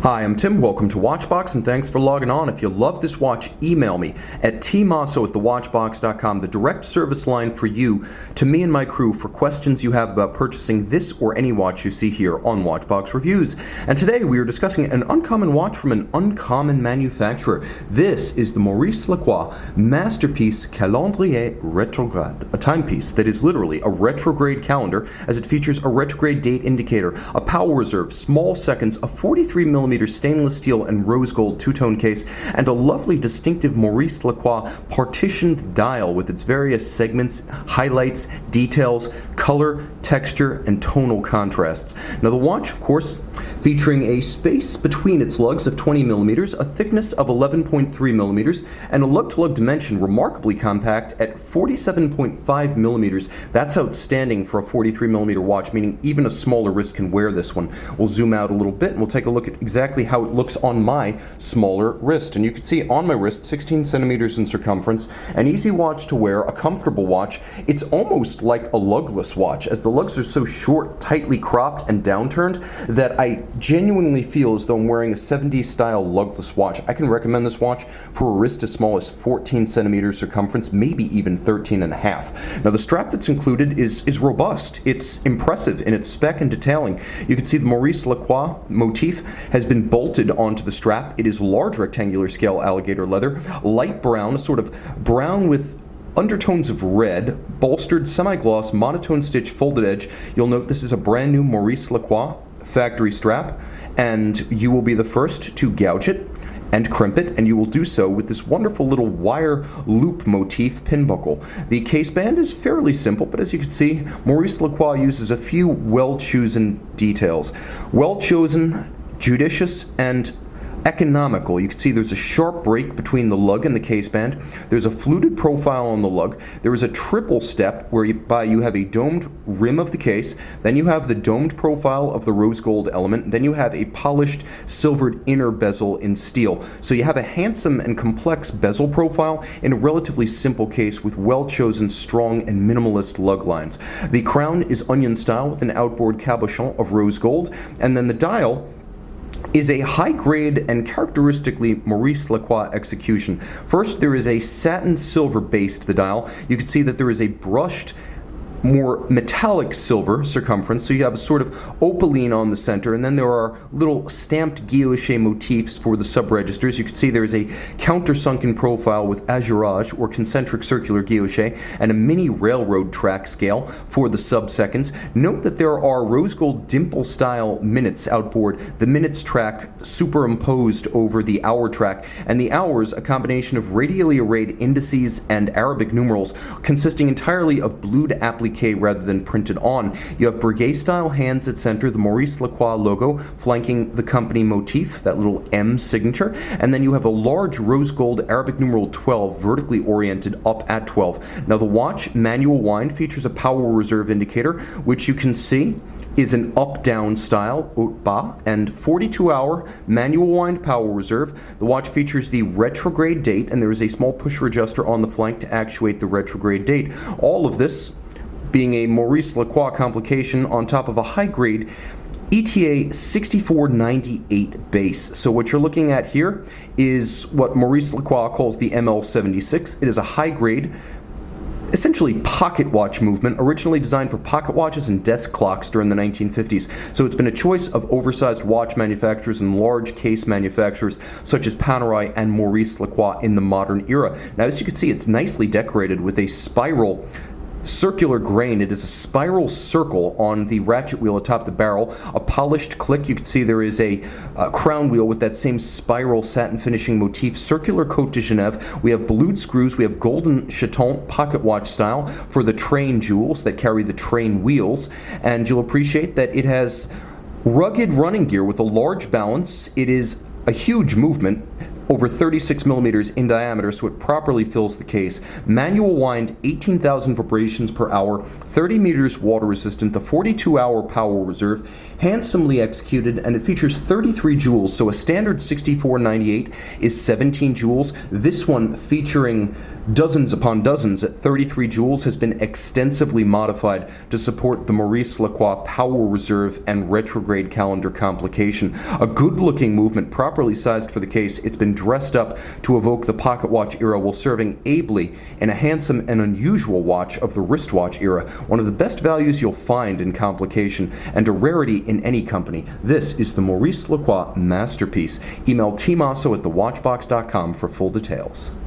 Hi, I'm Tim. Welcome to Watchbox, and thanks for logging on. If you love this watch, email me at tmosso@thewatchbox.com, the direct service line for you to me and my crew for questions you have about purchasing this or any watch you see here on Watchbox Reviews. And today we are discussing an uncommon watch from an uncommon manufacturer. This is the Maurice Lacroix masterpiece Calendrier Retrograde, a timepiece that is literally a retrograde calendar, as it features a retrograde date indicator, a power reserve, small seconds, a 43mm stainless steel and rose gold two-tone case, and a lovely distinctive Maurice Lacroix partitioned dial with its various segments, highlights, details, color, texture, and tonal contrasts. Now the watch, of course, featuring a space between its lugs of 20mm, a thickness of 11.3mm, and a lug-to-lug dimension remarkably compact at 47.5mm. That's outstanding for a 43mm watch, meaning even a smaller wrist can wear this one. We'll zoom out a little bit and we'll take a look at exactly how it looks on my smaller wrist. And you can see on my wrist, 16 centimeters in circumference, an easy watch to wear, a comfortable watch. It's almost like a lugless watch, as the lugs are so short, tightly cropped, and downturned that I genuinely feel as though I'm wearing a 70s style lugless watch. I can recommend this watch for a wrist as small as 14 centimeters circumference, maybe even 13 and a half. Now the strap that's included is robust. It's impressive in its spec and detailing. You can see the Maurice Lacroix motif has been bolted onto the strap. It is large rectangular scale alligator leather, light brown, a sort of brown with undertones of red, bolstered semi-gloss monotone stitch folded edge. You'll note this is a brand new Maurice Lacroix factory strap, and you will be the first to gouge it and crimp it, and you will do so with this wonderful little wire loop motif pin buckle. The case band is fairly simple, but as you can see, Maurice Lacroix uses a few well-chosen details. Well-chosen, judicious, and economical. You can see there's a sharp break between the lug and the case band. There's a fluted profile on the lug. There is a triple step whereby you have a domed rim of the case, then you have the domed profile of the rose gold element, then you have a polished silvered inner bezel in steel. So you have a handsome and complex bezel profile in a relatively simple case with well-chosen, strong, and minimalist lug lines. The crown is onion style with an outboard cabochon of rose gold, and then the dial is a high-grade and characteristically Maurice Lacroix execution. First, there is a satin silver base to the dial. You can see that there is a brushed, more metallic silver circumference, so you have a sort of opaline on the center, and then there are little stamped guilloche motifs for the sub-registers. You can see there is a countersunken profile with azurage or concentric circular guilloche and a mini railroad track scale for the sub-seconds. Note that there are rose gold dimple style minutes outboard, the minutes track superimposed over the hour track, and the hours a combination of radially arrayed indices and Arabic numerals consisting entirely of blued applique rather than printed on. You have Breguet style hands at center, the Maurice Lacroix logo flanking the company motif, that little M signature, and then you have a large rose gold Arabic numeral 12 vertically oriented up at 12. Now the watch manual wind features a power reserve indicator, which you can see is an up-down style, haut bas, and 42-hour manual wind power reserve. The watch features the retrograde date, and there is a small pusher adjuster on the flank to actuate the retrograde date. All of this being a Maurice Lacroix complication on top of a high-grade ETA 6498 base. So what you're looking at here is what Maurice Lacroix calls the ML76. It is a high-grade, essentially pocket watch movement, originally designed for pocket watches and desk clocks during the 1950s. So it's been a choice of oversized watch manufacturers and large case manufacturers such as Panerai and Maurice Lacroix in the modern era. Now as you can see, it's nicely decorated with a spiral circular grain. It is a spiral circle on the ratchet wheel atop the barrel, a polished click. You can see there is a crown wheel with that same spiral satin finishing motif, circular Cote de Genève. We have blued screws. We have golden chaton pocket watch style for the train jewels that carry the train wheels, and you'll appreciate that it has rugged running gear with a large balance. It is a huge movement. over 36 millimeters in diameter, so it properly fills the case. Manual wind, 18,000 vibrations per hour, 30 meters water resistant, the 42-hour power reserve, handsomely executed, and it features 33 joules, so a standard 6498 is 17 joules. This one, featuring dozens upon dozens at 33 joules, has been extensively modified to support the Maurice Lacroix power reserve and retrograde calendar complication. A good-looking movement, properly sized for the case. It's been dressed up to evoke the pocket watch era while serving ably in a handsome and unusual watch of the wristwatch era. One of the best values you'll find in complication and a rarity in any company. This is the Maurice Lacroix masterpiece. Email tmosso@thewatchbox.com for full details.